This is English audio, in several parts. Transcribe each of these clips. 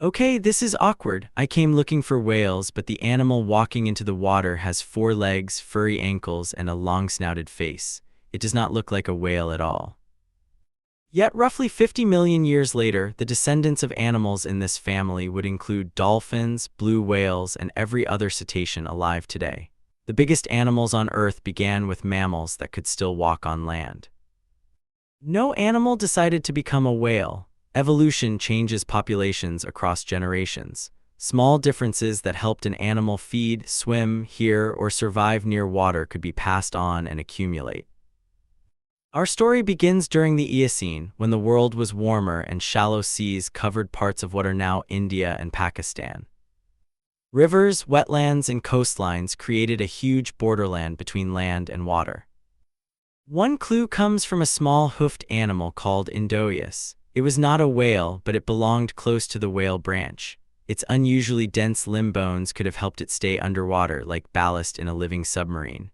Okay, this is awkward. I came looking for whales, but the animal walking into the water has 4 legs, furry ankles, and a long-snouted face. It does not look like a whale at all. Yet roughly 50 million years later, the descendants of animals in this family would include dolphins, blue whales, and every other cetacean alive today. The biggest animals on Earth began with mammals that could still walk on land. No animal decided to become a whale. Evolution changes populations across generations. Small differences that helped an animal feed, swim, hear, or survive near water could be passed on and accumulate. Our story begins during the Eocene, when the world was warmer and shallow seas covered parts of what are now India and Pakistan. Rivers, wetlands, and coastlines created a huge borderland between land and water. One clue comes from a small hoofed animal called Indohyus. It was not a whale, but it belonged close to the whale branch. Its unusually dense limb bones could have helped it stay underwater like ballast in a living submarine.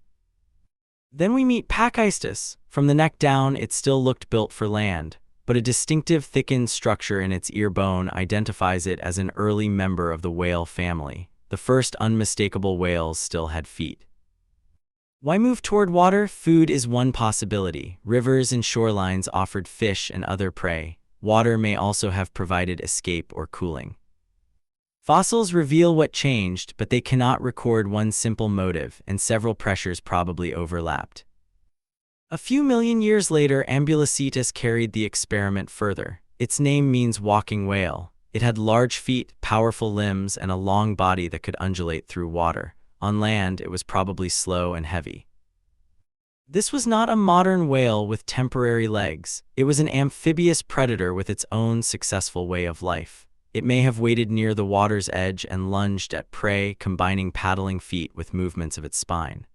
Then we meet Pakicetus. From the neck down, it still looked built for land, but a distinctive thickened structure in its ear bone identifies it as an early member of the whale family. The first unmistakable whales still had feet. Why move toward water? Food is one possibility. Rivers and shorelines offered fish and other prey. Water may also have provided escape or cooling. Fossils reveal what changed, but they cannot record one simple motive, and several pressures probably overlapped. A few million years later, Pakicetus carried the experiment further. Its name means walking whale. It had large feet, powerful limbs, and a long body that could undulate through water. On land, it was probably slow and heavy. This was not a modern whale with temporary legs. It was an amphibious predator with its own successful way of life. It may have waded near the water's edge and lunged at prey, combining paddling feet with movements of its spine.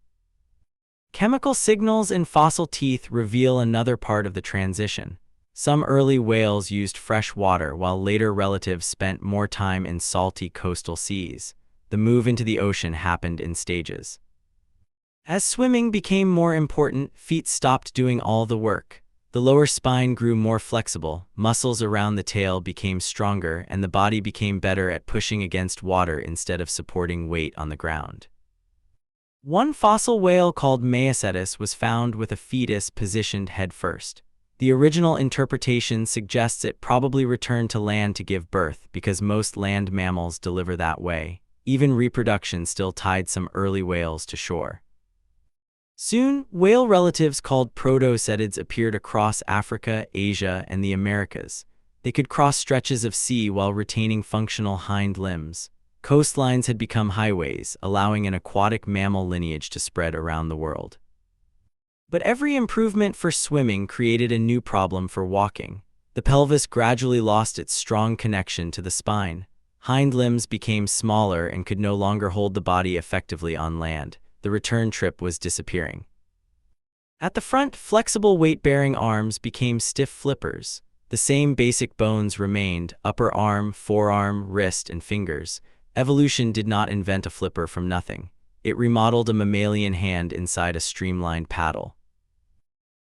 Chemical signals in fossil teeth reveal another part of the transition. Some early whales used fresh water, while later relatives spent more time in salty coastal seas. The move into the ocean happened in stages. As swimming became more important, feet stopped doing all the work. The lower spine grew more flexible, muscles around the tail became stronger, and the body became better at pushing against water instead of supporting weight on the ground. One fossil whale called Pakicetus was found with a fetus positioned headfirst. The original interpretation suggests it probably returned to land to give birth because most land mammals deliver that way. Even reproduction still tied some early whales to shore. Soon, whale relatives called protocetids appeared across Africa, Asia, and the Americas. They could cross stretches of sea while retaining functional hind limbs. Coastlines had become highways, allowing an aquatic mammal lineage to spread around the world. But every improvement for swimming created a new problem for walking. The pelvis gradually lost its strong connection to the spine. Hind limbs became smaller and could no longer hold the body effectively on land. The return trip was disappearing. At the front, flexible weight-bearing arms became stiff flippers. The same basic bones remained: upper arm, forearm, wrist, and fingers. Evolution did not invent a flipper from nothing. It remodeled a mammalian hand inside a streamlined paddle.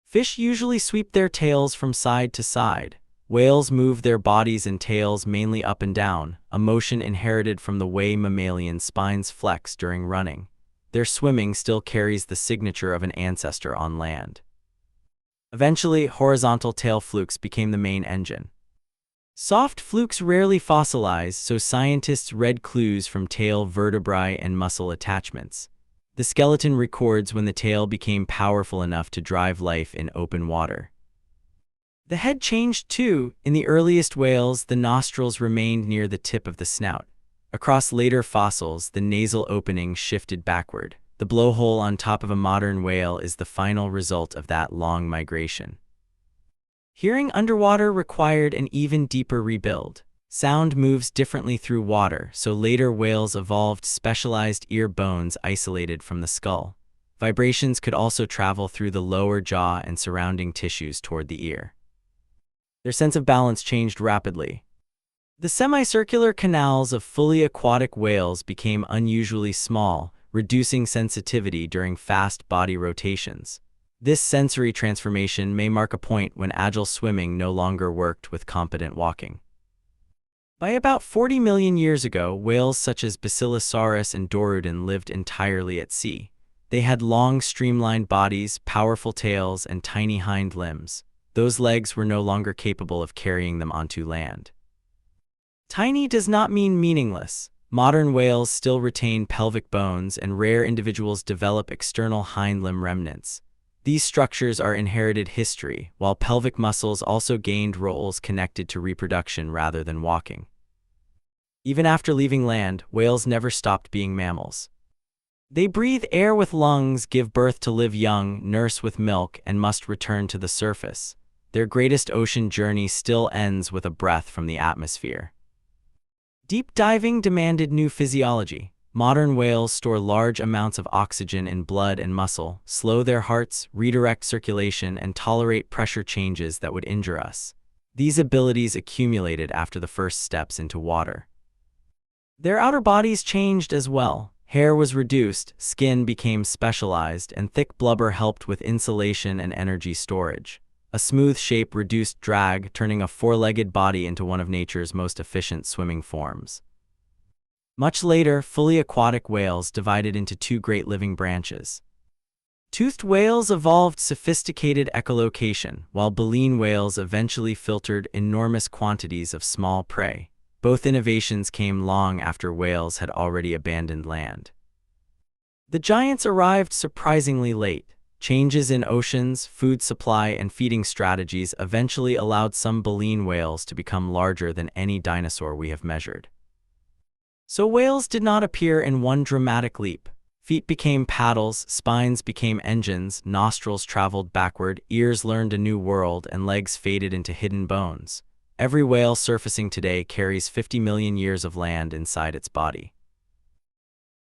Fish usually sweep their tails from side to side. Whales move their bodies and tails mainly up and down, a motion inherited from the way mammalian spines flex during running. Their swimming still carries the signature of an ancestor on land. Eventually, horizontal tail flukes became the main engine. Soft flukes rarely fossilize, so scientists read clues from tail vertebrae and muscle attachments. The skeleton records when the tail became powerful enough to drive life in open water. The head changed too. In the earliest whales, the nostrils remained near the tip of the snout. Across later fossils, the nasal opening shifted backward. The blowhole on top of a modern whale is the final result of that long migration. Hearing underwater required an even deeper rebuild. Sound moves differently through water, so later whales evolved specialized ear bones isolated from the skull. Vibrations could also travel through the lower jaw and surrounding tissues toward the ear. Their sense of balance changed rapidly. The semicircular canals of fully aquatic whales became unusually small, reducing sensitivity during fast body rotations. This sensory transformation may mark a point when agile swimming no longer worked with competent walking. By about 40 million years ago, whales such as Basilosaurus and Dorudon lived entirely at sea. They had long, streamlined bodies, powerful tails, and tiny hind limbs. Those legs were no longer capable of carrying them onto land. Tiny does not mean meaningless. Modern whales still retain pelvic bones, and rare individuals develop external hind limb remnants. These structures are inherited history, while pelvic muscles also gained roles connected to reproduction rather than walking. Even after leaving land, whales never stopped being mammals. They breathe air with lungs, give birth to live young, nurse with milk, and must return to the surface. Their greatest ocean journey still ends with a breath from the atmosphere. Deep diving demanded new physiology. Modern whales store large amounts of oxygen in blood and muscle, slow their hearts, redirect circulation, and tolerate pressure changes that would injure us. These abilities accumulated after the first steps into water. Their outer bodies changed as well. Hair was reduced, skin became specialized, and thick blubber helped with insulation and energy storage. A smooth shape reduced drag, turning a four-legged body into one of nature's most efficient swimming forms. Much later, fully aquatic whales divided into two great living branches. Toothed whales evolved sophisticated echolocation, while baleen whales eventually filtered enormous quantities of small prey. Both innovations came long after whales had already abandoned land. The giants arrived surprisingly late. Changes in oceans, food supply, and feeding strategies eventually allowed some baleen whales to become larger than any dinosaur we have measured. So whales did not appear in one dramatic leap. Feet became paddles, spines became engines, nostrils traveled backward, ears learned a new world, and legs faded into hidden bones. Every whale surfacing today carries 50 million years of land inside its body.